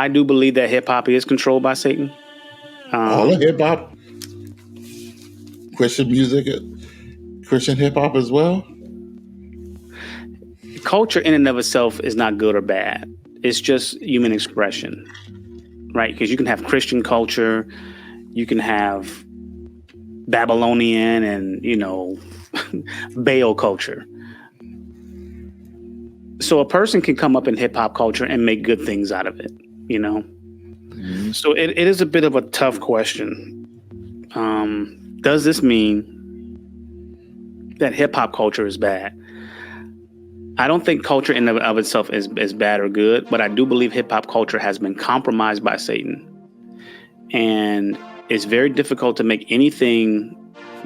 I do believe that hip hop is controlled by Satan. All of hip hop, Christian music, Christian hip hop as well. Culture in and of itself is not good or bad. It's just human expression, right? Because you can have Christian culture, you can have Babylonian and, Baal culture. So a person can come up in hip hop culture and make good things out of it, Mm-hmm. So it is a bit of a tough question. Does this mean that hip hop culture is bad? I don't think culture in and of itself is bad or good, but I do believe hip hop culture has been compromised by Satan. And it's very difficult to make anything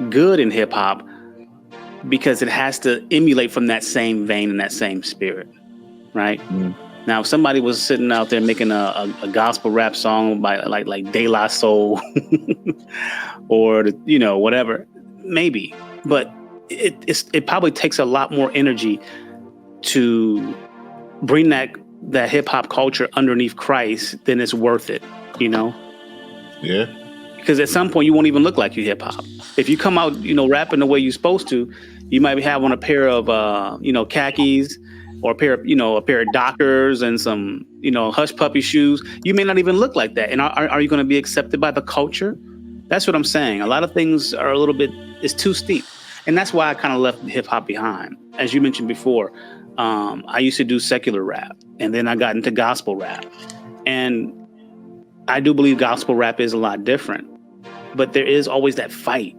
good in hip hop because it has to emulate from that same vein and that same spirit, right? Mm. Now, if somebody was sitting out there making a gospel rap song by like De La Soul or whatever, maybe, but it probably takes a lot more energy to bring that hip hop culture underneath Christ than it's worth it, Yeah. Because at some point you won't even look like you hip hop. If you come out, rapping the way you're supposed to, you might have on a pair of, khakis or a pair of Dockers and some, hush puppy shoes. You may not even look like that. And are you going to be accepted by the culture? That's what I'm saying. A lot of things are it's too steep. And that's why I kind of left hip hop behind. As you mentioned before, I used to do secular rap and then I got into gospel rap. And I do believe gospel rap is a lot different, but there is always that fight,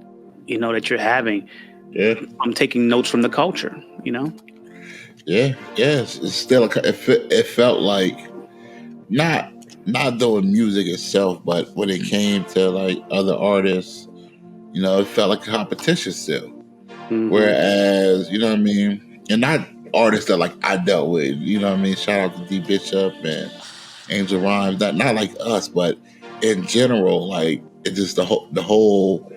that you're having. Yeah. I'm taking notes from the culture, Yeah. Yes. It's still, it felt like not doing music itself, but when it came to like other artists, it felt like a competition still. Mm-hmm. Whereas, and not artists that like I dealt with, shout out to D Bishop and Angel Rhymes, not like us, but in general, like it just the whole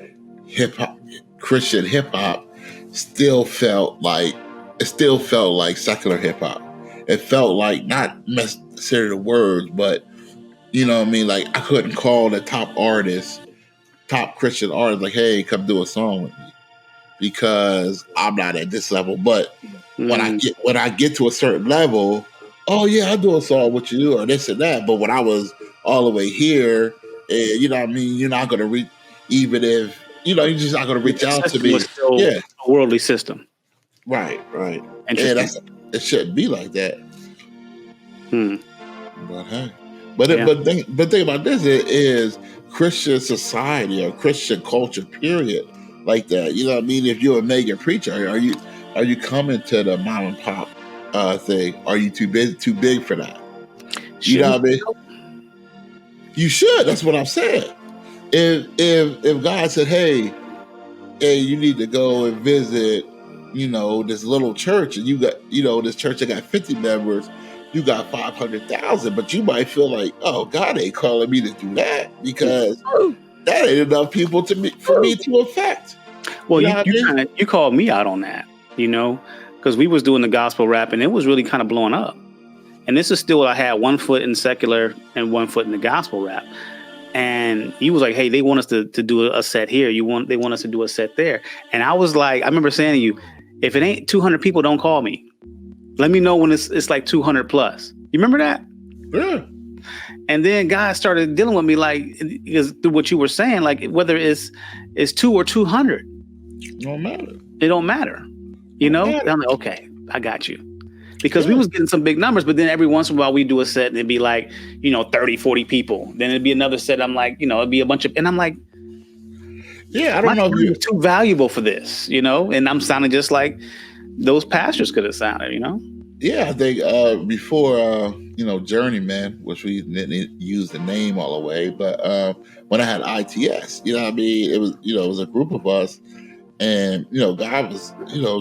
hip hop, Christian hip hop still felt like secular hip hop. It felt like not necessarily the words, but like I couldn't call the top Christian artist, like, hey, come do a song with me, because I'm not at this level. But when I get to a certain level, oh yeah, I'll do a song with you or this and that. But when I was all the way here, and you're not gonna reach, even if you're just not gonna reach out to me. Yeah, a worldly system. Right. And it shouldn't be like that. But hey, but think about this: it is Christian society or Christian culture, period, like that. If you're a mega preacher, are you coming to the mom and pop thing? Are you too big for that? You know what I mean? You should. That's what I'm saying. If God said, hey, you need to go and visit, this little church, and you got, this church that got 50 members, you got 500,000, but you might feel like, oh, God ain't calling me to do that because that ain't enough people for me to affect. Well, you called me out on that, because we was doing the gospel rap and it was really kind of blowing up. And this is still, I had 1 foot in secular and 1 foot in the gospel rap. And he was like, hey, they want us to do a set here. They want us to do a set there. And I was like, I remember saying to you, if it ain't 200 people, don't call me. Let me know when it's like 200 plus. You remember that? Yeah. And then guys started dealing with me because through what you were saying, like whether it's 2 or 200. It don't matter. It don't matter. And I'm like, okay, I got you. Because we was getting some big numbers, but then every once in a while we do a set and it'd be like, 30, 40 people. Then it'd be another set. I'm like, it'd be a bunch of, and I'm like, yeah, I don't know if you're too valuable for this, and I'm sounding just like those pastors could have sounded, Yeah, I think before, Journeyman, which we didn't use the name all the way, but when I had ITS, it was a group of us, and, God was,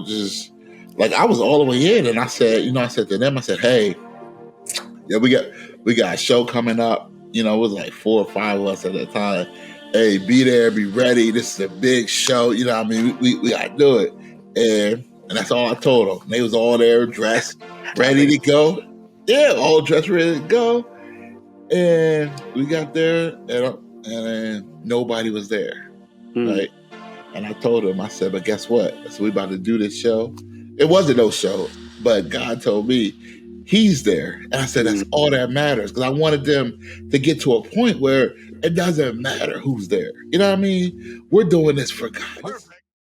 just like, I was all the way in, and I said to them, I said, hey, yeah, we got a show coming up, it was like 4 or 5 of us at that time. Hey, be there, be ready. This is a big show. We got to do it. And that's all I told them. They was all there dressed, ready to go. Yeah, all dressed, ready to go. And we got there, and nobody was there, right? And I told him, I said, but guess what? So we about to do this show. It wasn't no show, but God told me he's there. And I said, that's all that matters. Because I wanted them to get to a point where it doesn't matter who's there. You know what I mean? We're doing this for God.